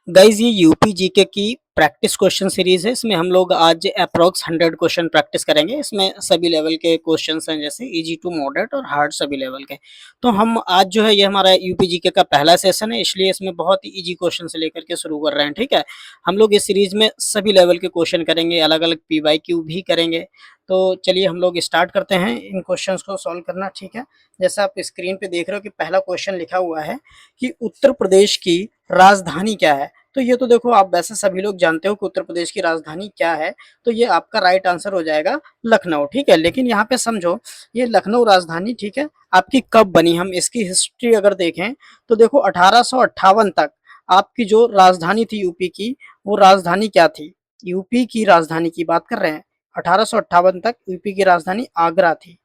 Guys ये UP GK की practice question series है। इसमें हम लोग आज अप्रॉक्स 100 क्वेश्चन प्रैक्टिस करेंगे। इसमें सभी लेवल के क्वेश्चंस हैं, जैसे इजी टू मॉडरेट और हार्ड सभी लेवल के। तो हम आज जो है ये हमारा यूपी जीके का पहला सेशन है, इसलिए इसमें बहुत ही इजी क्वेश्चन से लेकर के शुरू कर रहे हैं। ठीक है, हम लोग इस सीरीज में सभी लेवल के क्वेश्चन करेंगे, अलग अलग पीवाईक्यू भी करेंगे। तो चलिए हम लोग स्टार्ट करते हैं इन क्वेश्चंस को सॉल्व करना। ठीक है, जैसा आप स्क्रीन पे देख रहे हो कि पहला क्वेश्चन लिखा हुआ है कि उत्तर प्रदेश की राजधानी क्या है। तो ये तो देखो, आप वैसे सभी लोग जानते हो कि उत्तर प्रदेश की राजधानी क्या है, तो ये आपका राइट आंसर हो जाएगा लखनऊ। ठीक है, लेकिन यहाँ पे समझो, ये लखनऊ राजधानी, ठीक है, आपकी कब बनी, हम इसकी हिस्ट्री अगर देखें तो देखो 1858 तक आपकी जो राजधानी थी यूपी की, वो राजधानी क्या थी, यूपी की राजधानी की बात कर रहे हैं। 1858 तक यूपी की राजधानी आगरा थी।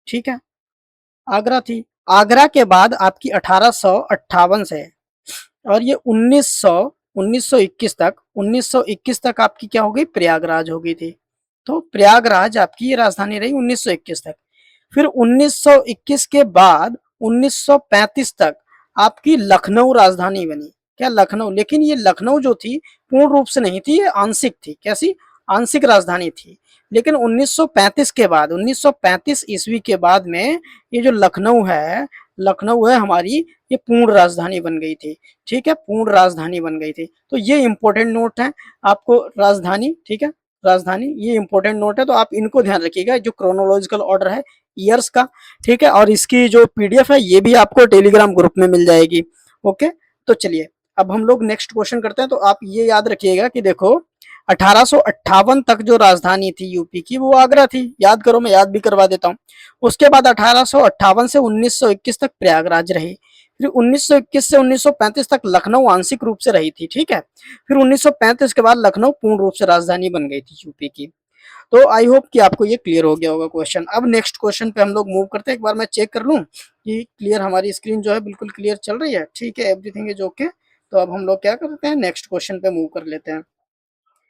ठीक है, आगरा थी। आगरा के बाद आपकी 1858 से और ये 1921 तक आपकी क्या हो गई, प्रयागराज हो गई थी। तो प्रयागराज आपकी ये राजधानी रही 1921 तक। फिर 1921 के बाद 1935 तक आपकी लखनऊ राजधानी बनी। क्या लखनऊ, लेकिन ये लखनऊ जो थी पूर्ण रूप से नहीं थी, ये आंशिक थी। कैसी, आंशिक राजधानी थी। लेकिन 1935 के बाद, 1935 ईस्वी के बाद में ये जो लखनऊ है, लखनऊ है हमारी, ये पूर्ण राजधानी बन गई थी। ठीक है, पूर्ण राजधानी बन गई थी। तो ये इंपॉर्टेंट नोट है आपको, राजधानी। ठीक है, राजधानी ये इंपॉर्टेंट नोट है, तो आप इनको ध्यान रखिएगा, जो क्रोनोलॉजिकल ऑर्डर है ईयर्स का। ठीक है, और इसकी जो पीडीएफ है ये भी आपको टेलीग्राम ग्रुप में मिल जाएगी। ओके, तो चलिए अब हम लोग नेक्स्ट क्वेश्चन करते हैं। तो आप ये याद रखिएगा कि देखो 1858 तक जो राजधानी थी यूपी की, वो आगरा थी। याद करो, मैं याद भी करवा देता हूँ। उसके बाद 1858 से 1921 तक प्रयागराज रही। फिर 1921 से 1935 तक लखनऊ आंशिक रूप से रही थी। ठीक है, फिर 1935 के बाद लखनऊ पूर्ण रूप से राजधानी बन गई थी यूपी की। तो आई होप कि आपको ये क्लियर हो गया होगा क्वेश्चन। अब नेक्स्ट क्वेश्चन पे हम लोग मूव करते हैं। एक बार मैं चेक कर लूं कि क्लियर, हमारी स्क्रीन जो है बिल्कुल क्लियर चल रही है। ठीक है, एवरीथिंग इज ओके। तो अब हम लोग क्या करते हैं, नेक्स्ट क्वेश्चन पे मूव कर लेते हैं।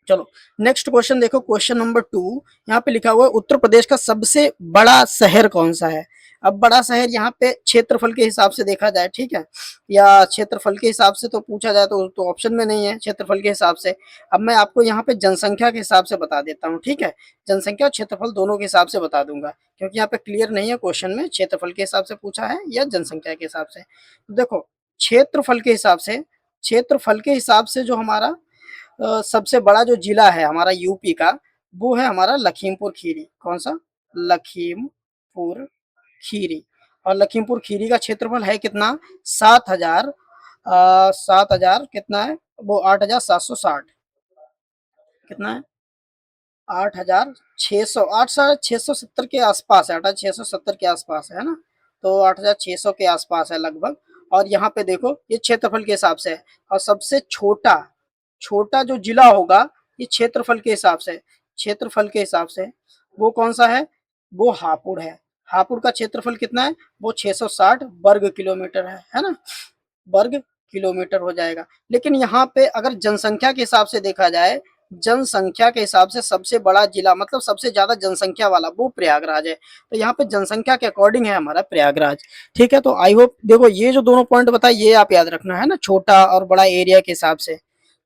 चलो नेक्स्ट क्वेश्चन देखो, क्वेश्चन नंबर 2। यहाँ पे लिखा हुआ है उत्तर प्रदेश का सबसे बड़ा शहर कौन सा है। अब बड़ा शहर यहाँ पे क्षेत्रफल के हिसाब से देखा जाए, ठीक है, या क्षेत्रफल के हिसाब से तो पूछा जाए तो ऑप्शन में नहीं है क्षेत्रफल के हिसाब से। अब मैं आपको यहाँ पे जनसंख्या के हिसाब से बता देता हूँ। ठीक है, जनसंख्या और क्षेत्रफल दोनों के हिसाब से बता दूंगा, क्योंकि यहाँ पे क्लियर नहीं है क्वेश्चन में क्षेत्रफल के हिसाब से पूछा है या जनसंख्या के हिसाब से। तो देखो क्षेत्रफल के हिसाब से, क्षेत्रफल के हिसाब से जो हमारा सबसे बड़ा जो जिला है हमारा यूपी का, वो है हमारा लखीमपुर खीरी। कौन सा, लखीमपुर खीरी। और लखीमपुर खीरी का क्षेत्रफल है कितना, 7,000, 7,000 कितना है वो, 8,760। कितना है, 8,600, 8,670 के आसपास है, 8,670 के आसपास है ना। तो 8,600 के आसपास है लगभग। और यहाँ पे देखो ये क्षेत्रफल के हिसाब से है। और सबसे छोटा, छोटा जो जिला होगा ये क्षेत्रफल के हिसाब से, क्षेत्रफल के हिसाब से वो कौन सा है, वो हापुड़ है। हापुड़ का क्षेत्रफल कितना है, वो 660 वर्ग किलोमीटर है ना, वर्ग किलोमीटर हो जाएगा। लेकिन यहाँ पे अगर जनसंख्या के हिसाब से देखा जाए, जनसंख्या के हिसाब से सबसे बड़ा जिला, मतलब सबसे ज्यादा जनसंख्या वाला, वो प्रयागराज है। तो यहाँ पे जनसंख्या के अकॉर्डिंग है हमारा प्रयागराज। ठीक है, तो आई होप देखो ये जो दोनों पॉइंट बताए ये आप याद रखना है ना, छोटा और बड़ा एरिया के हिसाब से।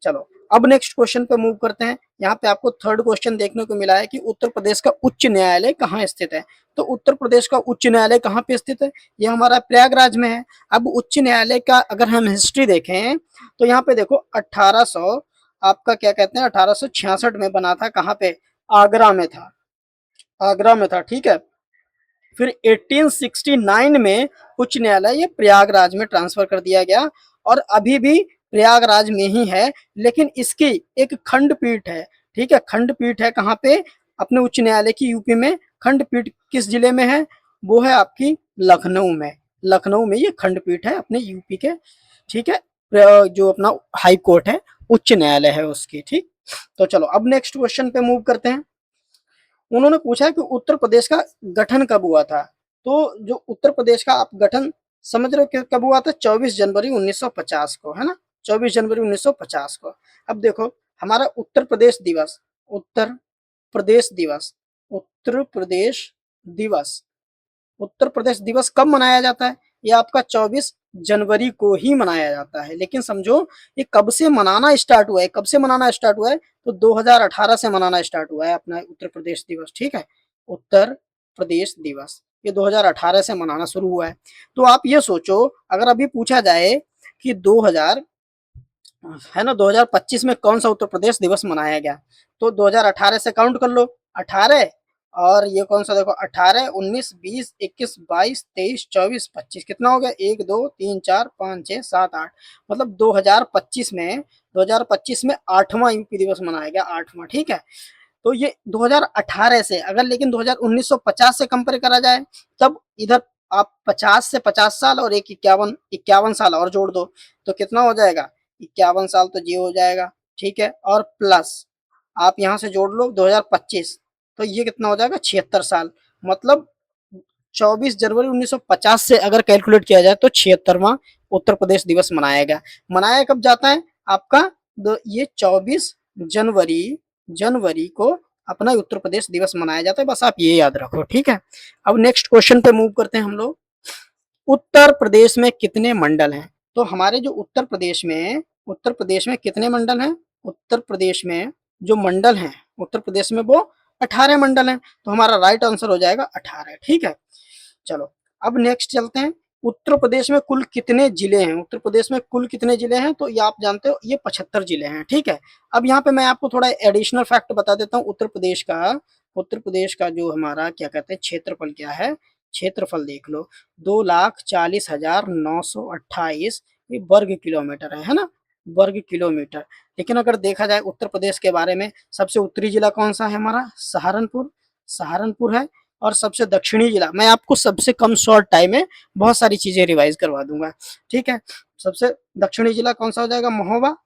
चलो अब नेक्स्ट क्वेश्चन पे मूव करते हैं। यहाँ पे आपको थर्ड क्वेश्चन देखने को मिला है कि उत्तर प्रदेश का उच्च न्यायालय कहाँ स्थित है। तो उत्तर प्रदेश का उच्च न्यायालय कहाँ पे स्थित है, ये हमारा प्रयागराज में है। अब उच्च न्यायालय का अगर हम हिस्ट्री देखें तो यहाँ पे देखो 1800, आपका क्या कहते हैं, 1866 में बना था। कहाँ पे, आगरा में था, आगरा में था। ठीक है, फिर 1869 में उच्च न्यायालय ये प्रयागराज में ट्रांसफर कर दिया गया, और अभी भी प्रयागराज में ही है। लेकिन इसकी एक खंडपीठ है। ठीक है, खंडपीठ है कहाँ पे, अपने उच्च न्यायालय की यूपी में। खंडपीठ किस जिले में है, वो है आपकी लखनऊ में। लखनऊ में ये खंडपीठ है अपने यूपी के। ठीक है, जो अपना हाई कोर्ट है, उच्च न्यायालय है उसकी। ठीक, तो चलो अब नेक्स्ट क्वेश्चन पे मूव करते हैं। उन्होंने पूछा है कि उत्तर प्रदेश का गठन कब हुआ था। तो जो उत्तर प्रदेश का आप गठन समझ रहे हो कब हुआ था, 24 जनवरी 1950 को, है ना, 24 जनवरी 1950 को। अब देखो हमारा उत्तर प्रदेश दिवस, उत्तर प्रदेश दिवस, उत्तर प्रदेश दिवस, उत्तर प्रदेश दिवस कब मनाया जाता है। ये आपका 24 जनवरी को ही मनाया जाता है। लेकिन समझो ये कब से मनाना स्टार्ट हुआ है, कब से मनाना स्टार्ट हुआ है, तो 2018 से मनाना स्टार्ट हुआ है अपना उत्तर प्रदेश दिवस, ठीक है। उत्तर प्रदेश दिवस ये 2018 से मनाना शुरू हुआ है। तो आप ये सोचो, अगर अभी पूछा जाए कि 2000 है ना 2025 में कौन सा उत्तर प्रदेश दिवस मनाया गया, तो 2018 से काउंट कर लो, 18 और ये कौन सा देखो 18 19 20 21 22 23 24 25 कितना हो गया 1 2 3 4 5 6 7 8, मतलब 2025 में 8वां यूपी दिवस मनाया गया, 8वां, ठीक है। तो ये 2018 से, अगर लेकिन 1950 से कंपेयर करा जाए, तब इधर आप 50 से 50 साल और एक 51 साल और जोड़ दो, तो कितना हो जाएगा 51 साल, तो ये हो जाएगा, ठीक है। और प्लस आप यहाँ से जोड़ लो 2025, तो ये कितना हो जाएगा 76 साल, मतलब 24 जनवरी 1950 से अगर कैलकुलेट किया जाए तो 76वां उत्तर प्रदेश दिवस मनाया गया। मनाया कब जाता है आपका, ये 24 जनवरी जनवरी को अपना उत्तर प्रदेश दिवस मनाया जाता है, बस आप ये याद रखो, ठीक है। अब नेक्स्ट क्वेश्चन पे मूव करते हैं हम लोग। उत्तर प्रदेश में कितने मंडल हैं, तो हमारे जो उत्तर प्रदेश में कितने मंडल हैं, उत्तर प्रदेश में जो मंडल हैं उत्तर प्रदेश में वो 18 मंडल हैं, तो हमारा राइट आंसर हो जाएगा 18, ठीक है। चलो अब नेक्स्ट चलते हैं, उत्तर प्रदेश में कुल कितने जिले हैं, उत्तर प्रदेश में कुल कितने जिले हैं, तो ये आप जानते हो ये 75 जिले हैं, ठीक है। अब यहाँ पे मैं आपको थोड़ा एडिशनल फैक्ट बता देता हूँ, उत्तर प्रदेश का जो हमारा क्या कहते हैं क्षेत्रफल क्या है, क्षेत्रफल देख लो 2,40,928 ये वर्ग किलोमीटर है ना, वर्ग किलोमीटर। लेकिन अगर देखा जाए उत्तर प्रदेश के बारे में, सबसे उत्तरी जिला कौन सा है हमारा, सहारनपुर, सहारनपुर है। और सबसे दक्षिणी जिला, मैं आपको सबसे कम शॉर्ट टाइम में बहुत सारी चीजें रिवाइज करवा दूंगा, ठीक है। सबसे दक्षिणी जिला कौन सा हो जाएगा, महोबा।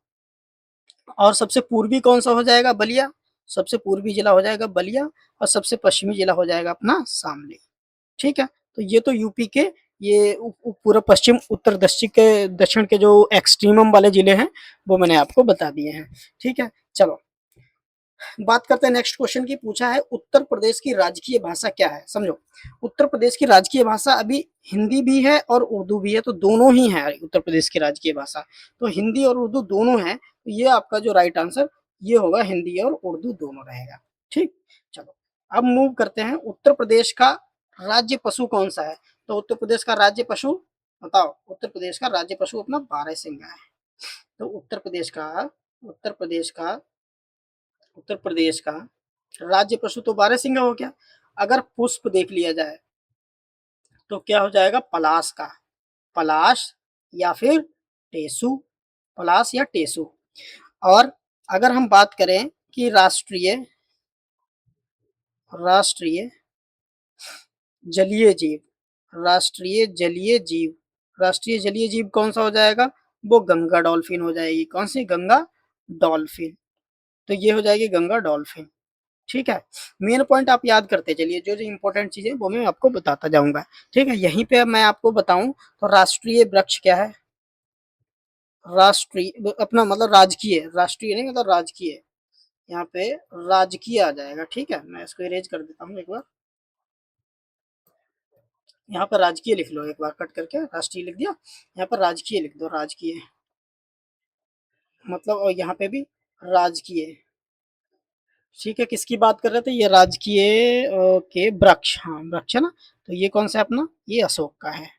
और सबसे पूर्वी कौन सा हो जाएगा, बलिया, सबसे पूर्वी जिला हो जाएगा बलिया। और सबसे पश्चिमी जिला हो जाएगा अपना शामली, ठीक है। तो ये तो यूपी के ये पूरा पश्चिम उत्तर दक्षिण के जो एक्सट्रीमम वाले जिले हैं वो मैंने आपको बता दिए हैं, ठीक है। चलो बात करते हैं नेक्स्ट क्वेश्चन की, पूछा है उत्तर प्रदेश की राजकीय भाषा क्या है, समझो उत्तर प्रदेश की राजकीय भाषा अभी हिंदी भी है और उर्दू भी है, तो दोनों ही है उत्तर प्रदेश की राजकीय भाषा, तो हिंदी और उर्दू दोनों है, तो ये आपका जो राइट आंसर ये होगा, हिंदी और उर्दू दोनों रहेगा, ठीक। चलो अब मूव करते हैं, उत्तर प्रदेश का राज्य पशु कौन सा है, तो उत्तर प्रदेश का राज्य पशु बताओ, उत्तर प्रदेश का राज्य पशु अपना बारहसिंगा है। तो उत्तर प्रदेश का उत्तर प्रदेश का राज्य पशु तो बारहसिंगा हो गया। अगर पुष्प देख लिया जाए तो क्या हो जाएगा, पलाश का, पलाश या फिर टेसु, पलाश या टेसु। और अगर हम बात करें कि राष्ट्रीय जलीय जीव, राष्ट्रीय जलीय जीव कौन सा हो जाएगा, वो गंगा डॉल्फिन हो जाएगी, कौन सी, गंगा डॉल्फिन, तो ये हो जाएगी गंगा डॉल्फिन, ठीक है। मेन पॉइंट आप याद करते चलिए, जो जो इंपॉर्टेंट चीजें वो मैं आपको बताता जाऊंगा, ठीक है। यहीं पे मैं आपको बताऊं तो राष्ट्रीय वृक्ष क्या है, राष्ट्रीय अपना मतलब राजकीय, राष्ट्रीय नहीं मतलब राजकीय, यहाँ पे राजकीय आ जाएगा, ठीक है। मैं इसको इरेज कर देता हूँ एक बार, यहाँ पर राजकीय लिख लो, एक बार कट करके राष्ट्रीय लिख दिया, यहाँ पर राजकीय लिख दो, राजकीय मतलब, और यहाँ पे भी राजकीय, ठीक है। किसकी बात कर रहे थे, ये राजकीय के वृक्ष, हाँ वृक्ष है ना, तो ये कौन सा है अपना, ये अशोक का है,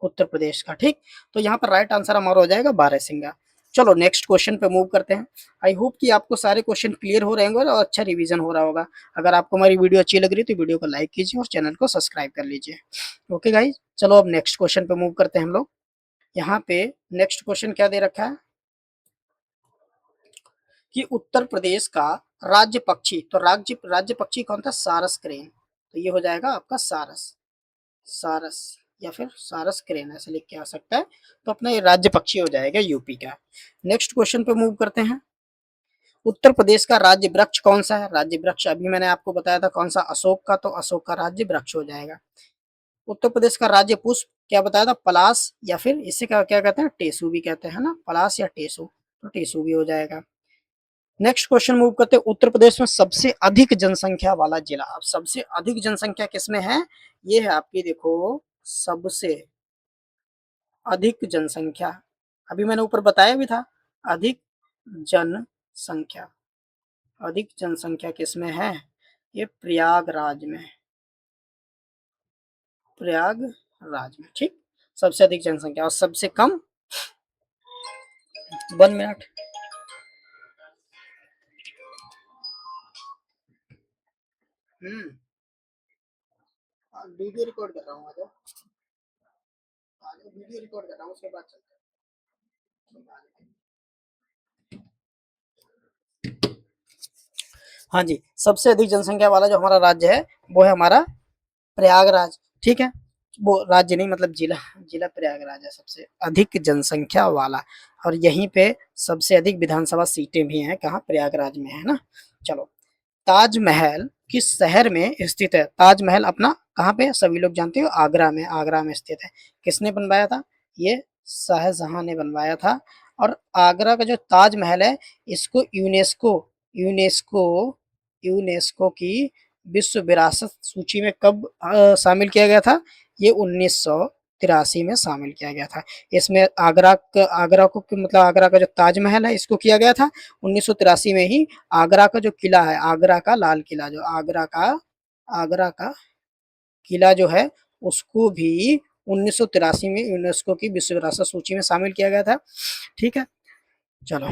उत्तर प्रदेश का, ठीक। तो यहाँ पर राइट आंसर हमारा हो जाएगा बारहसिंगा। चलो नेक्स्ट क्वेश्चन पे मूव करते हैं। आई होप कि आपको सारे क्वेश्चन क्लियर हो रहे होंगे और अच्छा रिवीजन हो रहा होगा। अगर आपको हमारी वीडियो अच्छी लग रही है तो वीडियो को लाइक कीजिए और चैनल को सब्सक्राइब कर लीजिए। ओके गाइज, चलो अब नेक्स्ट क्वेश्चन पे मूव करते हैं हम लोग। यहाँ पे नेक्स्ट क्वेश्चन क्या दे रखा है कि उत्तर प्रदेश का राज्य पक्षी, तो राज्य पक्षी कौन था, सारस क्रेन, तो ये हो जाएगा आपका सारस, सारस या फिर सारस क्रेन ऐसे लिख के आ सकता है, तो अपना ये राज्य पक्षी हो जाएगा यूपी का। नेक्स्ट क्वेश्चन पे मूव करते हैं। उत्तर प्रदेश का राज्य वृक्ष कौन सा है, राज्य वृक्ष अभी मैंने आपको बताया था कौन सा, अशोक का, तो अशोक का राज्य वृक्ष हो जाएगा। उत्तर प्रदेश का राज्य पुष्प क्या बताया था, पलाश या फिर इसे क्या क्या कहते हैं, टेसू भी कहते हैं ना, पलाश या टेसू, तो टेसू भी हो जाएगा। नेक्स्ट क्वेश्चन मूव करते हैं, उत्तर प्रदेश में सबसे अधिक जनसंख्या वाला जिला, अब सबसे अधिक जनसंख्या किसमें है, ये है आपकी देखो सबसे अधिक जनसंख्या, अभी मैंने ऊपर बताया भी था, अधिक जनसंख्या, अधिक जनसंख्या किसमें है, ये प्रयागराज में, प्रयागराज में, ठीक। सबसे अधिक जनसंख्या और सबसे कम, 1 मिनट। हम्म, वीडियो रिकॉर्ड कर रहा हूँ, आज आज वीडियो रिकॉर्ड कर रहा हूँ, उसके बाद चलते हैं। हाँ जी, सबसे अधिक जनसंख्या वाला जो हमारा राज्य है वो है हमारा प्रयागराज, ठीक है। वो राज्य नहीं मतलब जिला, जिला प्रयागराज है सबसे अधिक जनसंख्या वाला, और यहीं पे सबसे अधिक विधानसभा सीटें भी हैं, कहाँ, प्रयागराज में, है ना। चलो, ताजमहल किस शहर में स्थित है, ताजमहल अपना कहाँ पे, सभी लोग जानते हो, आगरा में, आगरा में स्थित है। किसने बनवाया था, ये शाहजहां ने बनवाया था। और आगरा का जो ताजमहल है, इसको यूनेस्को, यूनेस्को यूनेस्को की विश्व विरासत सूची में कब शामिल किया गया था, ये 1983 में शामिल किया गया था। इसमें आगरा को मतलब आगरा का जो ताजमहल है इसको किया गया था 1983 में ही। आगरा का जो किला है, आगरा का लाल किला, जो आगरा का किला जो है, उसको भी 1983 में यूनेस्को की विश्व विरासत सूची में शामिल किया गया था, ठीक है। चलो,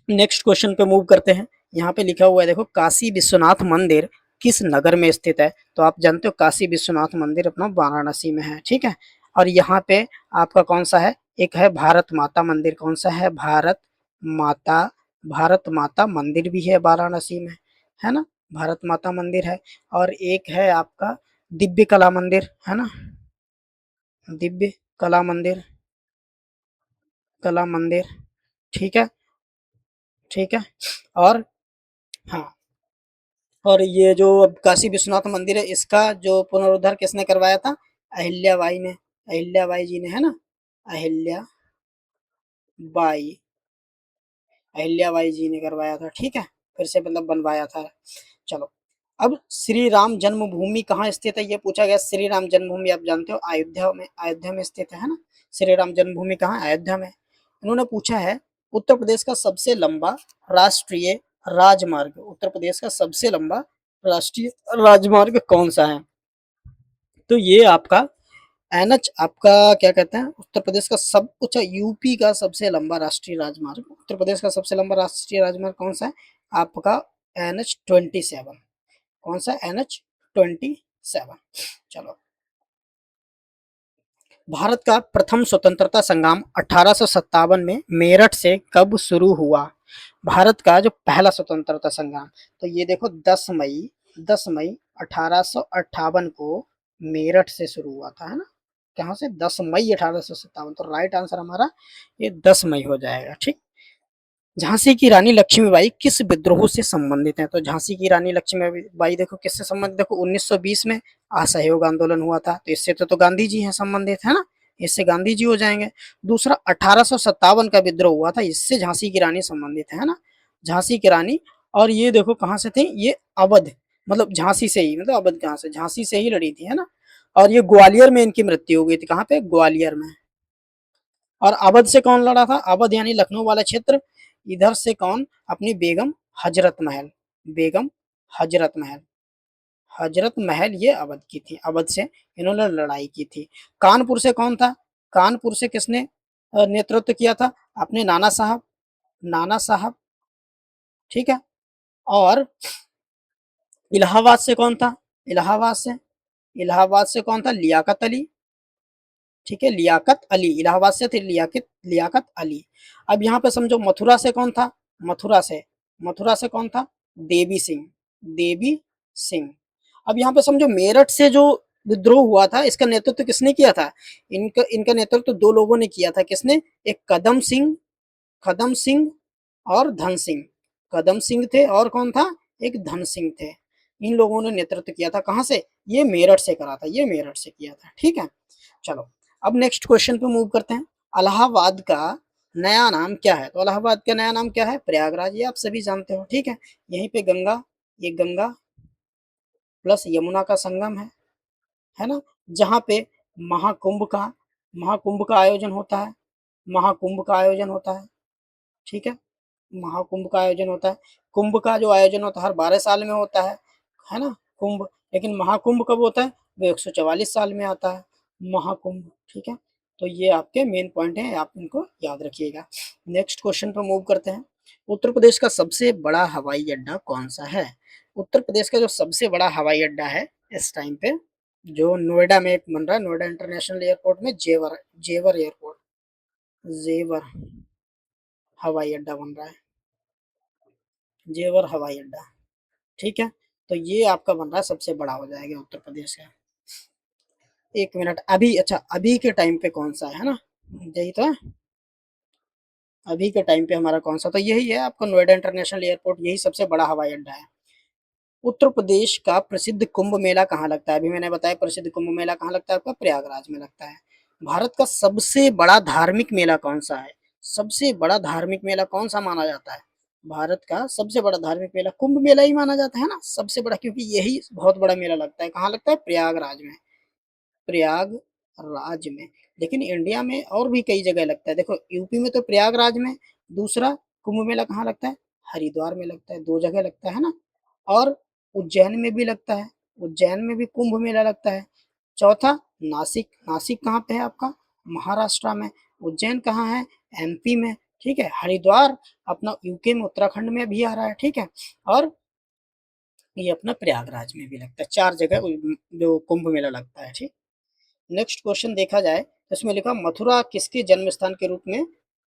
नेक्स्ट क्वेश्चन पे मूव करते हैं। यहाँ पे लिखा हुआ है, देखो, काशी विश्वनाथ मंदिर किस नगर में स्थित है, तो आप जानते हो काशी विश्वनाथ मंदिर अपना वाराणसी में है, ठीक है। और यहाँ पे आपका कौन सा है, एक है भारत माता मंदिर, कौन सा है, माता भारत माता मंदिर भी है वाराणसी में, है ना, भारत माता मंदिर है। और एक है आपका दिव्य कला मंदिर, है ना, दिव्य कला मंदिर, कला मंदिर, ठीक है, ठीक है। और हाँ, और ये जो काशी विश्वनाथ मंदिर है, इसका जो पुनरुद्धार किसने करवाया था, अहिल्याबाई ने, अहिल्याबाई जी ने, है ना, अहिल्याबाई, अहिल्याबाई जी ने करवाया था, ठीक है, फिर से मतलब बनवाया था। चलो, अब श्री राम जन्मभूमि कहाँ स्थित है, ये पूछा गया। श्री राम जन्मभूमि आप जानते हो अयोध्या में, अयोध्या में स्थित है ना। श्री राम जन्मभूमि कहाँ, अयोध्या में। इन्होंने पूछा है, उत्तर प्रदेश का सबसे लंबा राष्ट्रीय राजमार्ग, उत्तर प्रदेश का सबसे लंबा राष्ट्रीय राजमार्ग कौन सा है, तो ये आपका एनएच, आपका क्या कहते हैं, उत्तर प्रदेश का सब, अच्छा, यूपी का सबसे लंबा राष्ट्रीय राजमार्ग, उत्तर प्रदेश का सबसे लंबा राष्ट्रीय राजमार्ग कौन सा है, आपका NH-27, कौन सा, NH-27। चलो, भारत का प्रथम स्वतंत्रता संग्राम 1857 में मेरठ से कब शुरू हुआ, भारत का जो पहला स्वतंत्रता संग्राम, तो ये देखो 10 मई 1858 को मेरठ से शुरू हुआ था, है ना, कहाँ से, 10 मई 1857, तो राइट आंसर हमारा ये 10 मई हो जाएगा, ठीक। झांसी की रानी लक्ष्मीबाई किस विद्रोह से संबंधित है, तो झांसी की रानी लक्ष्मीबाई देखो किससे संबंधित, देखो 1920 में असहयोग आंदोलन हुआ था, तो इससे तो गांधी जी हैं संबंधित, है ना, इससे गांधी जी हो जाएंगे। दूसरा 1857 का विद्रोह हुआ था, इससे झांसी की रानी संबंधित है ना, झांसी की रानी। और ये देखो कहाँ से थी, ये अवध, मतलब झांसी से ही, मतलब अवध कहाँ से, झांसी से ही लड़ी थी, है ना। और ये ग्वालियर में इनकी मृत्यु हो गई थी, कहाँ पे, ग्वालियर में। और अवध से कौन लड़ा था, अवध यानी लखनऊ वाला क्षेत्र, इधर से कौन, अपनी बेगम हजरत महल, बेगम हजरत महल, हजरत महल ये अवध की थी, अवध से इन्होंने लड़ाई की थी। कानपुर से कौन था, कानपुर से किसने नेतृत्व किया था, अपने नाना साहब, नाना साहब, ठीक है। और इलाहाबाद से कौन था, इलाहाबाद से, इलाहाबाद से कौन था, लियाकत अली, ठीक है, लियाकत अली, इलाहाबाद से थे लियाकत, लियाकत अली। अब यहाँ पे समझो मथुरा से कौन था, मथुरा से, मथुरा से कौन था, देवी सिंह, देवी सिंह। अब यहाँ पे समझो मेरठ से जो विद्रोह हुआ था, इसका नेतृत्व किसने किया था, इनका इनका नेतृत्व दो लोगों ने किया था, किसने, एक कदम सिंह, कदम सिंह और धन सिंह, कदम सिंह थे और कौन था, एक धन सिंह थे। इन लोगों ने नेतृत्व किया था, कहाँ से, ये मेरठ से करा था, ये मेरठ से किया था, ठीक है। चलो, अब नेक्स्ट क्वेश्चन पे मूव करते हैं। इलाहाबाद का नया नाम क्या है, तो इलाहाबाद का नया नाम क्या है, प्रयागराज, ये आप सभी जानते हो, ठीक है। यहीं पे गंगा, ये गंगा प्लस यमुना का संगम है ना, जहाँ पे महाकुंभ का महाकुंभ का आयोजन होता है, महाकुंभ का आयोजन होता है, ठीक है, महाकुंभ का आयोजन होता है। कुंभ का जो आयोजन होता है हर 12 साल में होता है ना, कुंभ। लेकिन महाकुंभ कब होता है, वो 144 साल में आता है महाकुंभ, ठीक है। तो ये आपके मेन पॉइंट हैं, आप इनको याद रखिएगा। नेक्स्ट क्वेश्चन पर मूव करते हैं। उत्तर प्रदेश का सबसे बड़ा हवाई अड्डा कौन सा है? उत्तर प्रदेश का जो सबसे बड़ा हवाई अड्डा है इस टाइम पे, जो नोएडा में एक बन रहा है, नोएडा इंटरनेशनल एयरपोर्ट में जेवर, जेवर एयरपोर्ट, जेवर हवाई अड्डा बन रहा है, जेवर हवाई अड्डा, ठीक है। तो ये आपका बन रहा है सबसे बड़ा हो जाएगा उत्तर प्रदेश का। एक मिनट, अभी अच्छा अभी के टाइम पे कौन सा है ना, यही तो है, अभी के टाइम पे हमारा कौन सा, तो यही है आपका नोएडा इंटरनेशनल एयरपोर्ट, यही सबसे बड़ा हवाई अड्डा है। उत्तर प्रदेश का प्रसिद्ध कुंभ मेला कहाँ लगता है? अभी मैंने बताया प्रसिद्ध कुंभ मेला कहाँ लगता है आपका, प्रयागराज में लगता है। भारत का सबसे बड़ा धार्मिक मेला कौन सा है? सबसे बड़ा धार्मिक मेला कौन सा माना जाता है? भारत का सबसे बड़ा धार्मिक मेला कुंभ मेला ही माना जाता है ना सबसे बड़ा, क्योंकि यही बहुत बड़ा मेला लगता है। कहाँ लगता है? प्रयागराज में, प्रयागराज में। लेकिन इंडिया में और भी कई जगह लगता है, देखो यूपी में तो प्रयागराज में, दूसरा कुंभ मेला कहाँ लगता है? हरिद्वार में लगता है, दो जगह लगता है ना। और उज्जैन में भी लगता है, उज्जैन में भी कुंभ मेला लगता है। चौथा नासिक, नासिक कहाँ पे है आपका? महाराष्ट्र में। उज्जैन कहाँ है? एमपी में, ठीक है। हरिद्वार अपना यूके में, उत्तराखंड में भी आ रहा है, ठीक है। और ये अपना प्रयागराज में भी लगता है, चार जगह जो कुंभ मेला लगता है, ठीक। नेक्स्ट क्वेश्चन देखा जाए तो इसमें लिखा मथुरा किसके जन्म स्थान के रूप में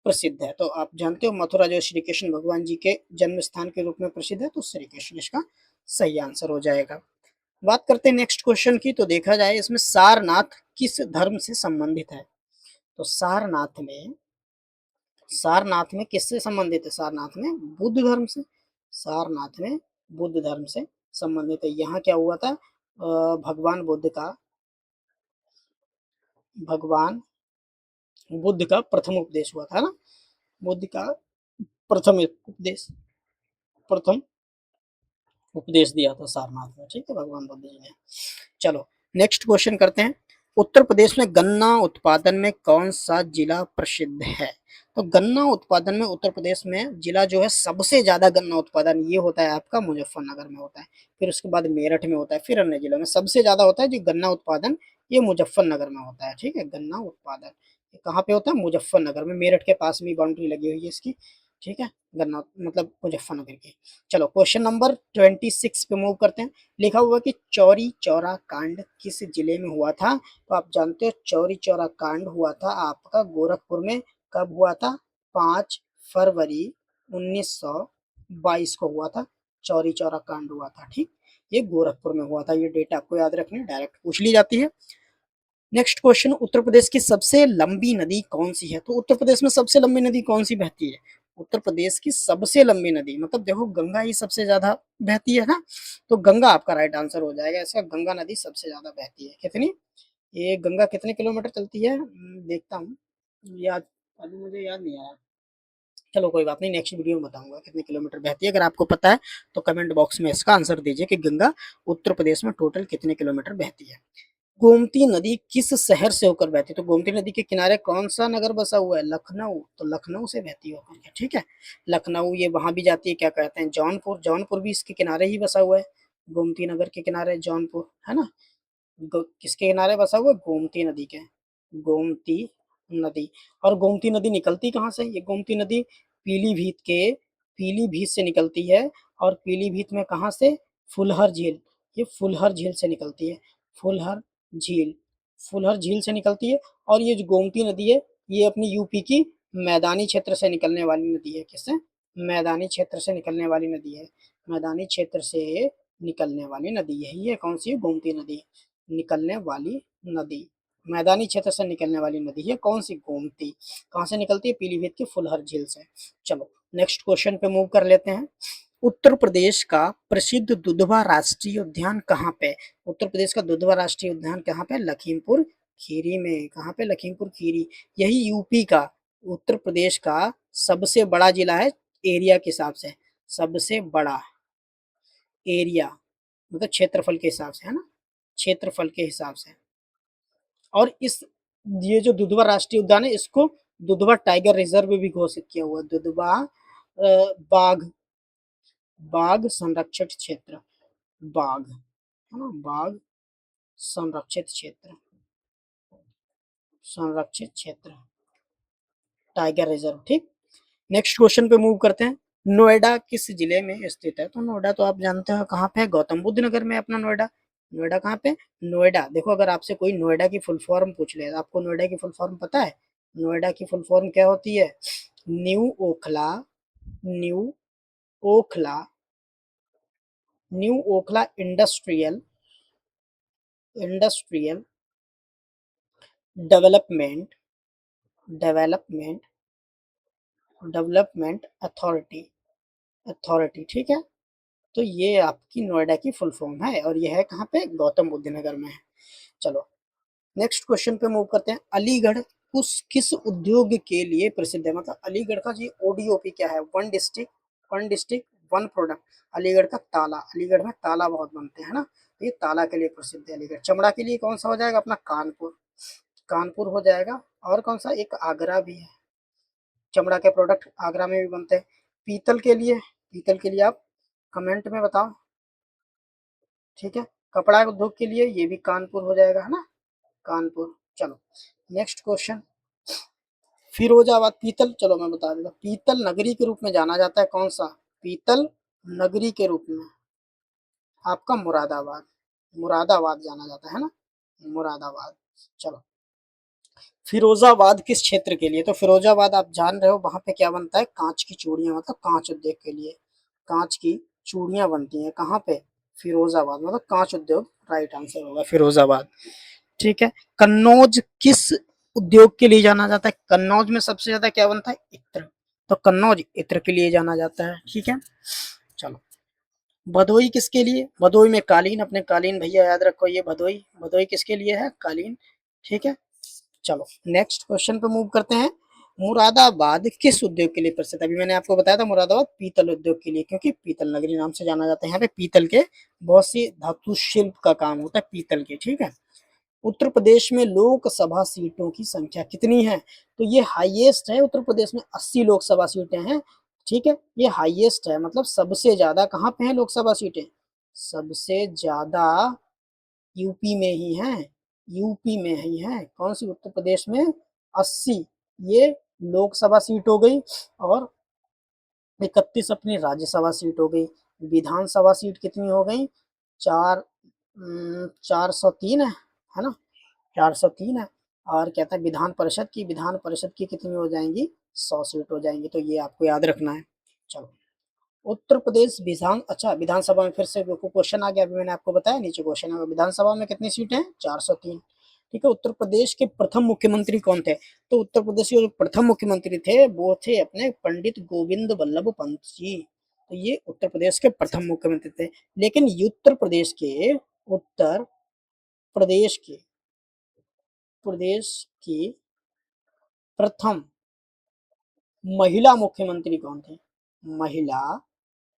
प्रसिद्ध है? तो आप जानते हो मथुरा जो श्री कृष्ण भगवान जी के जन्म स्थान के रूप में प्रसिद्ध है, तो श्री कृष्ण इसका सही आंसर हो जाएगा। बात करते हैं नेक्स्ट क्वेश्चन की, तो देखा जाए इसमें सारनाथ किस धर्म से संबंधित है? तो सारनाथ में किससे संबंधित है? सारनाथ में बुद्ध धर्म से, सारनाथ में बुद्ध धर्म से संबंधित है। यहाँ क्या हुआ था, भगवान बुद्ध का, भगवान बुद्ध का प्रथम उपदेश हुआ था ना, बुद्ध का प्रथम उपदेश, प्रथम उपदेश दिया था सारनाथ में, ठीक है, भगवान बुद्ध जी ने। चलो नेक्स्ट क्वेश्चन करते हैं। उत्तर प्रदेश में गन्ना उत्पादन में कौन सा जिला प्रसिद्ध है? तो गन्ना उत्पादन में उत्तर प्रदेश में जिला जो है सबसे ज्यादा गन्ना उत्पादन ये होता है आपका मुजफ्फरनगर में होता है, फिर उसके बाद मेरठ में होता है, फिर अन्य जिलों में सबसे ज्यादा होता है जो गन्ना उत्पादन, ये मुजफ्फरनगर में होता है, ठीक है। गन्ना उत्पादन कहाँ पे होता है? मुजफ्फरनगर में, मेरठ के पास में बाउंड्री लगी हुई है इसकी, ठीक है, गन्ना मतलब मुजफ्फरनगर की। चलो क्वेश्चन नंबर 26 पे मूव करते हैं। लिखा हुआ कि चौरी चौरा कांड किस जिले में हुआ था? तो आप जानते हो चौरी चौरा कांड हुआ था आपका गोरखपुर में। कब हुआ था? 5 फरवरी 1922 को हुआ था, चौरी चौरा कांड हुआ था, ठीक। ये गोरखपुर में हुआ था, ये डेट आपको याद रखनी है, डायरेक्ट पूछ ली जाती है। नेक्स्ट क्वेश्चन, उत्तर प्रदेश की सबसे लंबी नदी कौन सी है? तो उत्तर प्रदेश में सबसे लंबी नदी कौन सी बहती है? उत्तर प्रदेश की सबसे लंबी नदी, मतलब देखो गंगा ही सबसे ज्यादा बहती है ना, तो गंगा आपका राइट आंसर हो जाएगा इसका। गंगा नदी सबसे ज्यादा बहती है, कितनी, ये गंगा कितने किलोमीटर चलती है, देखता हूँ, याद, अभी मुझे याद नहीं आया। चलो कोई बात नहीं, नेक्स्ट वीडियो में बताऊंगा कितने किलोमीटर बहती है। अगर आपको पता है तो कमेंट बॉक्स में इसका आंसर दीजिए कि गंगा उत्तर प्रदेश में टोटल कितने किलोमीटर बहती है। गोमती नदी किस शहर से होकर बहती है? तो गोमती नदी के किनारे कौन सा नगर बसा हुआ है? लखनऊ, तो लखनऊ से बहती होकर के, ठीक है। लखनऊ ये वहां भी जाती है, क्या कहते हैं, जौनपुर, जौनपुर भी इसके किनारे ही बसा हुआ है, गोमती नगर के किनारे जौनपुर है ना। किसके किनारे बसा हुआ है? गोमती नदी के, गोमती नदी। और गोमती नदी निकलती कहाँ से? ये गोमती नदी पीलीभीत के, पीलीभीत से निकलती है। और पीलीभीत में कहाँ से? फुलहर झील, ये फुलहर झील से निकलती है, फुलहर झील, फुलहर झील से निकलती है। और ये जो गोमती नदी है ये अपनी यूपी की मैदानी क्षेत्र से निकलने वाली नदी है। किससे? मैदानी क्षेत्र से निकलने वाली नदी है, मैदानी क्षेत्र से निकलने वाली नदी यही है, कौन सी है? गोमती नदी। निकलने वाली नदी, मैदानी क्षेत्र से निकलने वाली नदी है कौन सी? गोमती। कहाँ से निकलती है? पीलीभीत की फुलहर झील से। चलो नेक्स्ट क्वेश्चन पे मूव कर लेते हैं। उत्तर प्रदेश का प्रसिद्ध दुधवा राष्ट्रीय उद्यान कहाँ पे? उत्तर प्रदेश का दुधवा राष्ट्रीय उद्यान कहाँ पे? लखीमपुर खीरी में। कहाँ पे? लखीमपुर खीरी। यही यूपी का, उत्तर प्रदेश का सबसे बड़ा जिला है एरिया के हिसाब से, सबसे बड़ा एरिया मतलब क्षेत्रफल के हिसाब से है ना, क्षेत्रफल के हिसाब से। और इस ये जो दुधवा राष्ट्रीय उद्यान है इसको दुधवा टाइगर रिजर्व भी घोषित किया हुआ है। दुधवा बाघ बाघ संरक्षित क्षेत्र, बाघ है ना, बाघ संरक्षित क्षेत्र, संरक्षित क्षेत्र, टाइगर रिजर्व। ठीक, नेक्स्ट क्वेश्चन पे मूव करते हैं। नोएडा किस जिले में स्थित है? तो नोएडा तो आप जानते हो कहाँ पे है, गौतम बुद्ध नगर में अपना नोएडा। नोएडा कहाँ पे? नोएडा, देखो अगर आपसे कोई नोएडा की फुल फॉर्म पूछ ले, आपको नोएडा की फुल फॉर्म पता है? नोएडा की फुल फॉर्म क्या होती है? New Okhla, new Okhla, new Okhla industrial, industrial development, development, development authority, authority. ठीक है, तो ये आपकी नोएडा की फुल फॉर्म है और ये है कहाँ पे? गौतम बुद्ध नगर में है। चलो नेक्स्ट क्वेश्चन पे मूव करते हैं। अलीगढ़ उस किस उद्योग के लिए प्रसिद्ध है? मतलब अलीगढ़ का जी ओडीओपी क्या है? One district, one district one product. Aligarh का ताला, अलीगढ़ में ताला बहुत बनते हैं ना, तो ये ताला के लिए प्रसिद्ध है अलीगढ़। चमड़ा के लिए कौन सा हो जाएगा अपना? कानपुर, कानपुर हो जाएगा। और कौन सा? एक आगरा भी है, चमड़ा के प्रोडक्ट आगरा में भी बनते हैं। पीतल के लिए, पीतल के लिए आप कमेंट में बताओ। ठीक है, कपड़ा उद्योग के लिए ये भी कानपुर हो जाएगा, है ना, कानपुर। चलो नेक्स्ट क्वेश्चन। फिरोजाबाद पीतल, चलो मैं बता देता हूँ, पीतल नगरी के रूप में जाना जाता है कौन सा? पीतल नगरी के रूप में आपका मुरादाबाद, मुरादाबाद जाना जाता है ना, मुरादाबाद। चलो फिरोजाबाद किस क्षेत्र के लिए? तो फिरोजाबाद आप जान रहे हो वहां पे क्या बनता है? कांच की चूड़ियां, मतलब कांच उद्योग के लिए कांच की चूड़ियां बनती हैं। कहाँ पे? फिरोजाबाद, मतलब कांच उद्योग राइट आंसर होगा फिरोजाबाद। ठीक है, कन्नौज किस उद्योग के लिए जाना जाता है? कन्नौज में सबसे ज्यादा क्या बनता है? इत्र, तो कन्नौज इत्र के लिए जाना जाता है। ठीक है, चलो भदोई किसके लिए? भदोई में कालीन, अपने कालीन भैया याद रखो, ये भदोई, भदोई किसके लिए है? कालीन। ठीक है, चलो नेक्स्ट क्वेश्चन पे मूव करते हैं। मुरादाबाद किस उद्योग के लिए प्रसिद्ध है? अभी मैंने आपको बताया था मुरादाबाद पीतल उद्योग के लिए, क्योंकि पीतल नगरी नाम से जाना जाता है। यहाँ पे पीतल के बहुत सी धातु शिल्प का काम होता है पीतल के। ठीक है, उत्तर प्रदेश में लोकसभा सीटों की संख्या कितनी है? तो ये हाईएस्ट है, उत्तर प्रदेश में 80 लोकसभा सीटें हैं। ठीक है, ये हाईएस्ट है, मतलब सबसे ज्यादा कहाँ पे है लोकसभा सीटें? सबसे ज्यादा यूपी में ही है, यूपी में ही है। कौन सी? उत्तर प्रदेश में 80 ये लोकसभा सीट हो गई, और 31 अपनी राज्यसभा सीट हो गई। विधानसभा सीट कितनी हो गई? 403 है ना, 403 है। और कहता है विधान परिषद की, विधान परिषद की कितनी हो जाएंगी? 100 सीट हो जाएंगी, तो ये आपको याद रखना है। चलो उत्तर प्रदेश विधान, अच्छा विधानसभा में फिर से क्वेश्चन आ गया, अभी मैंने आपको बताया नीचे क्वेश्चन है, विधानसभा में कितनी सीटें हैं? 403। ठीक है, उत्तर प्रदेश के प्रथम मुख्यमंत्री कौन थे? तो उत्तर प्रदेश के जो प्रथम मुख्यमंत्री थे वो थे अपने पंडित गोविंद बल्लभ पंत जी। तो ये उत्तर प्रदेश के प्रथम मुख्यमंत्री थे। लेकिन उत्तर प्रदेश के प्रदेश की प्रथम महिला मुख्यमंत्री कौन थी? महिला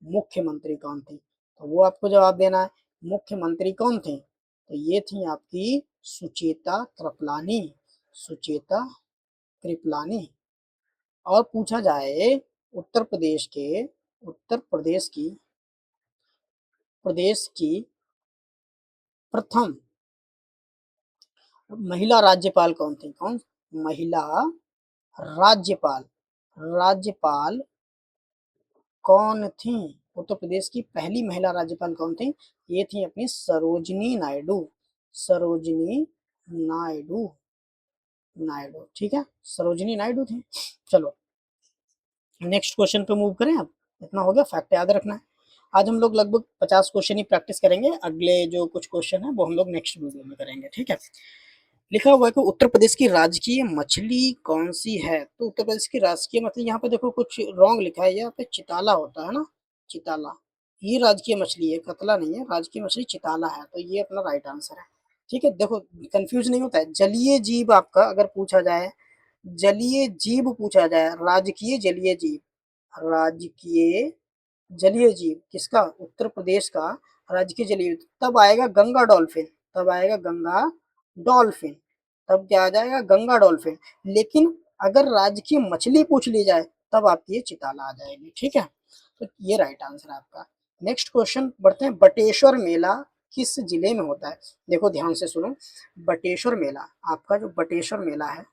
मुख्यमंत्री कौन थी? तो वो आपको जवाब देना है। मुख्यमंत्री कौन थे? तो ये थी आपकी सुचेता कृपलानी, सुचेता कृपलानी। और पूछा जाए उत्तर प्रदेश के, उत्तर प्रदेश की प्रथम महिला राज्यपाल कौन थी? कौन? महिला राज्यपाल, राज्यपाल कौन थी? उत्तर प्रदेश की पहली महिला राज्यपाल कौन थी? ये थी अपनी सरोजनी नायडू, सरोजनी नायडू, नायडू। ठीक है, सरोजनी नायडू थी। चलो नेक्स्ट क्वेश्चन पे मूव करें। अब इतना हो गया, फैक्ट याद रखना है। आज हम लोग लगभग 50 क्वेश्चन ही प्रैक्टिस करेंगे, अगले जो कुछ क्वेश्चन है वो हम लोग नेक्स्ट वीडियो में करेंगे। ठीक है, लिखा हुआ है कि उत्तर प्रदेश की राजकीय मछली कौन सी है? तो उत्तर प्रदेश की राजकीय मछली, यहाँ पे देखो कुछ रॉन्ग लिखा है, यहाँ पे चिताला होता है ना, चिताला, ये राजकीय मछली है, कतला नहीं है। राजकीय मछली चिताला है, तो ये अपना राइट आंसर है। ठीक है, देखो कंफ्यूज नहीं होता है। जलीय जीव आपका अगर पूछा जाए, जलीय जीव पूछा जाए, राजकीय जलीय जीव, राजकीय जलीय जीव किसका? उत्तर प्रदेश का राजकीय जलीय, तब आएगा गंगा डॉल्फिन, तब आएगा गंगा डॉल्फिन। तब क्या आ जाएगा, गंगा डॉल्फिन। लेकिन अगर राज्य की मछली पूछ ली जाए तब आपकी ये चिताला आ जाएगी, ठीक है। तो ये राइट आंसर है आपका। नेक्स्ट क्वेश्चन बढ़ते हैं, बटेश्वर मेला किस जिले में होता है? देखो ध्यान से सुनो, बटेश्वर मेला, आपका जो बटेश्वर मेला है,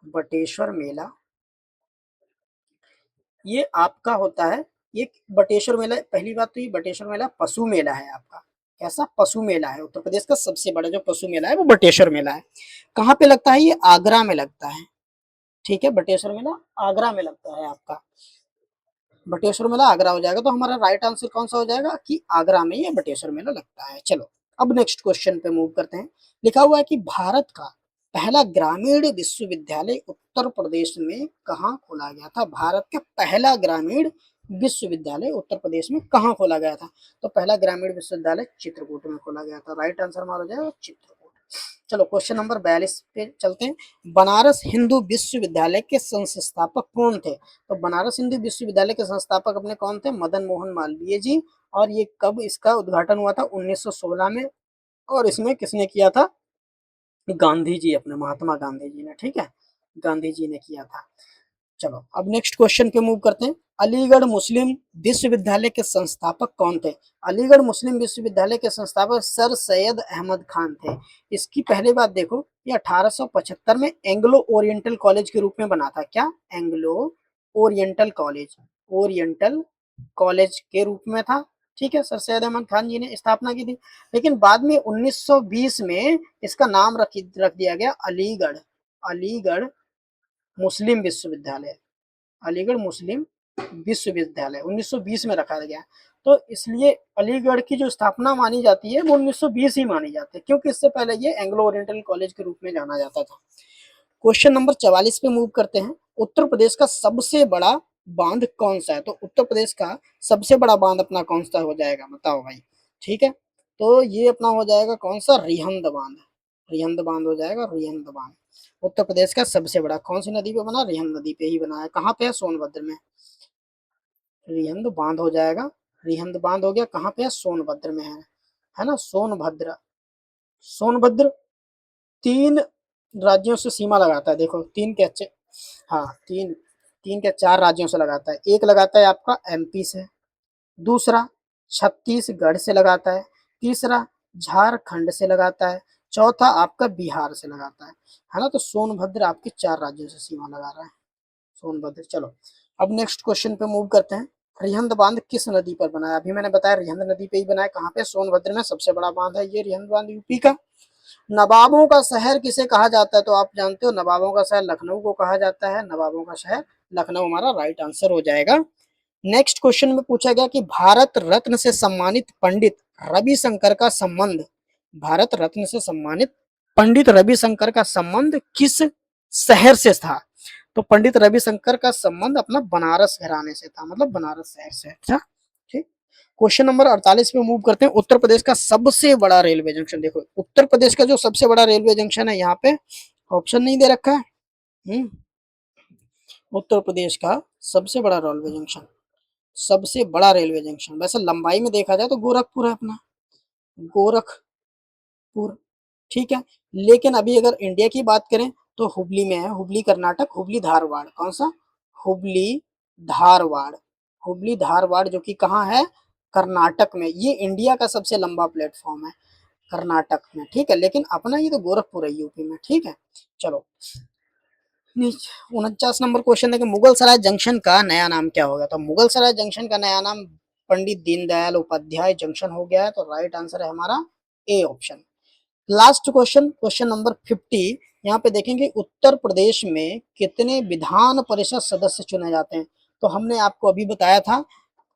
बटेश्वर मेला ये आपका होता है, ये बटेश्वर मेला, पहली बात तो ये बटेश्वर मेला पशु मेला है आपका। कैसा? पशु मेला है। उत्तर प्रदेश का सबसे बड़ा जो पशु मेला है वो बटेश्वर मेला है। कहाँ पे लगता है? ये आगरा में लगता है, ठीक है। बटेश्वर मेला आगरा में लगता है आपका। बटेश्वर मेला आगरा हो जाएगा, तो हमारा राइट आंसर कौन सा हो जाएगा कि आगरा में ये बटेश्वर मेला लगता है। चलो अब नेक्स्ट क्वेश्चन पे मूव करते हैं। लिखा हुआ है कि भारत का पहला ग्रामीण विश्वविद्यालय उत्तर प्रदेश में कहाँ खोला गया था? भारत का पहला ग्रामीण विश्वविद्यालय उत्तर प्रदेश में कहाँ खोला गया था? तो पहला ग्रामीण विश्वविद्यालय चित्रकूट में खोला गया था। राइट आंसर हमारा हो जाएगा चित्रकूट। चलो क्वेश्चन नंबर 42 पे चलते हैं। बनारस हिंदू विश्वविद्यालय के संस्थापक कौन थे? तो बनारस हिंदू विश्वविद्यालय के संस्थापक अपने कौन थे? मदन मोहन मालवीय जी। और ये कब इसका उद्घाटन हुआ था? 1916 में। और इसमें किसने किया था? गांधी जी, अपने महात्मा गांधी जी ने, ठीक है, गांधी जी ने किया था। चलो अब नेक्स्ट क्वेश्चन पे मूव करते हैं। अलीगढ़ मुस्लिम विश्वविद्यालय के संस्थापक कौन थे? अलीगढ़ मुस्लिम विश्वविद्यालय के संस्थापक सर सैयद अहमद खान थे। इसकी पहली बात देखो, ये 1875 में एंग्लो ओरिएंटल कॉलेज के रूप में बना था। क्या? Anglo oriental college, oriental college के रूप में था, ठीक है। सर सैयद अहमद खान जी ने स्थापना की थी। लेकिन बाद में 1920 में इसका नाम रख दिया गया अलीगढ़, अलीगढ़ मुस्लिम विश्वविद्यालय, अलीगढ़ मुस्लिम विश्वविद्यालय 1920 में रखा गया। तो इसलिए अलीगढ़ की जो स्थापना मानी जाती है वो 1920 ही मानी जाती है, क्योंकि इससे पहले ये एंग्लो ओरिएंटल कॉलेज के रूप में जाना जाता था। क्वेश्चन नंबर 44 पे मूव करते हैं। उत्तर प्रदेश का सबसे बड़ा बांध कौन सा है? तो उत्तर प्रदेश का सबसे बड़ा बांध अपना कौन सा हो जाएगा, बताओ भाई, ठीक है। तो ये अपना हो जाएगा कौन सा? रिहंद बांध, रिहंद बांध हो जाएगा, रिहंद बांध। उत्तर प्रदेश का सबसे बड़ा कौन सी नदी पे बना? रिहंद नदी पे ही बना है। कहाँ पे है? सोनभद्र में। रिहंद बांध हो जाएगा, रिहंद बांध हो गया, कहाँ पे है? सोनभद्र में है ना, सोनभद्र। सोनभद्र 3 राज्यों से सीमा लगाता है। देखो तीन के अच्छे, हाँ तीन, तीन के 4 राज्यों से लगाता है। एक लगाता है आपका एमपी से, दूसरा छत्तीसगढ़ से लगाता है, तीसरा झारखंड से लगाता है, चौथा आपका बिहार से लगाता है ना। तो सोनभद्र आपके 4 राज्यों से सीमा लगा रहा है, सोनभद्र। चलो अब नेक्स्ट क्वेश्चन पे मूव करते हैं। रिहंद बांध किस नदी पर बना है? अभी मैंने बताया रिहंद नदी पे ही बना है। कहाँ पे? सोनभद्र में सबसे बड़ा बांध है ये रिहंद बांध, यूपी का। नवाबों का शहर किसे कहा जाता है? तो आप जानते हो नवाबों का शहर लखनऊ को कहा जाता है। नवाबों का शहर लखनऊ हमारा राइट आंसर हो जाएगा। नेक्स्ट क्वेश्चन में पूछा गया कि भारत रत्न से सम्मानित पंडित रविशंकर का संबंध, भारत रत्न से सम्मानित पंडित रविशंकर का संबंध किस शहर से था? तो पंडित रविशंकर का संबंध अपना बनारस घराने से था, मतलब बनारस शहर से था, ठीक। क्वेश्चन नंबर 48 पे मूव करते हैं। उत्तर प्रदेश का सबसे बड़ा रेलवे जंक्शन, देखो उत्तर प्रदेश का जो सबसे बड़ा रेलवे जंक्शन है, यहाँ पे ऑप्शन नहीं दे रखा है। उत्तर प्रदेश का सबसे बड़ा रेलवे जंक्शन, सबसे बड़ा रेलवे जंक्शन वैसे लंबाई में देखा जाए तो गोरखपुर है अपना, गोरखपुर, ठीक है। लेकिन अभी अगर इंडिया की बात करें तो हुबली में है, हुबली कर्नाटक, हुबली धारवाड़, कौन सा? हुबली धारवाड़, हुबली धारवाड़ जो कि कहाँ है? कर्नाटक में। ये इंडिया का सबसे लंबा प्लेटफॉर्म है कर्नाटक में, ठीक है। लेकिन अपना ये तो गोरखपुर है यूपी में, ठीक है। चलो 49 नंबर क्वेश्चन है कि मुगल सराय जंक्शन का नया नाम क्या होगा? तो मुगल सराय जंक्शन का नया नाम पंडित दीनदयाल उपाध्याय जंक्शन हो गया है। तो राइट आंसर है हमारा A option. Last question, question number 50। यहाँ पे देखेंगे उत्तर प्रदेश में कितने विधान परिषद सदस्य चुने जाते हैं? तो हमने आपको अभी बताया था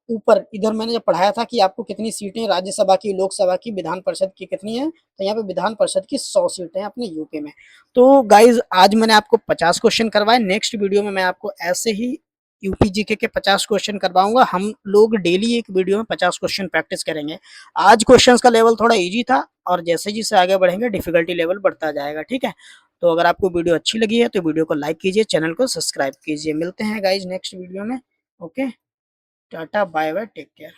ऊपर, इधर मैंने जब पढ़ाया था कि आपको कितनी सीटें राज्यसभा की, लोकसभा की, विधान परिषद की कितनी है, तो यहाँ पे विधान परिषद की 100 सीटें हैं अपने यूपी में। तो गाइज आज मैंने आपको 50 क्वेश्चन करवाए। नेक्स्ट वीडियो में मैं आपको ऐसे ही यूपी जीके के 50 क्वेश्चन करवाऊंगा। हम लोग डेली एक वीडियो में 50 क्वेश्चन प्रैक्टिस करेंगे। आज क्वेश्चंस का लेवल थोड़ा इजी था और जैसे जैसे आगे बढ़ेंगे डिफिकल्टी लेवल बढ़ता जाएगा, ठीक है। तो अगर आपको वीडियो अच्छी लगी है तो वीडियो को लाइक कीजिए, चैनल को सब्सक्राइब कीजिए। मिलते हैं गाइज नेक्स्ट वीडियो में। Okay, tata bye bye, take care.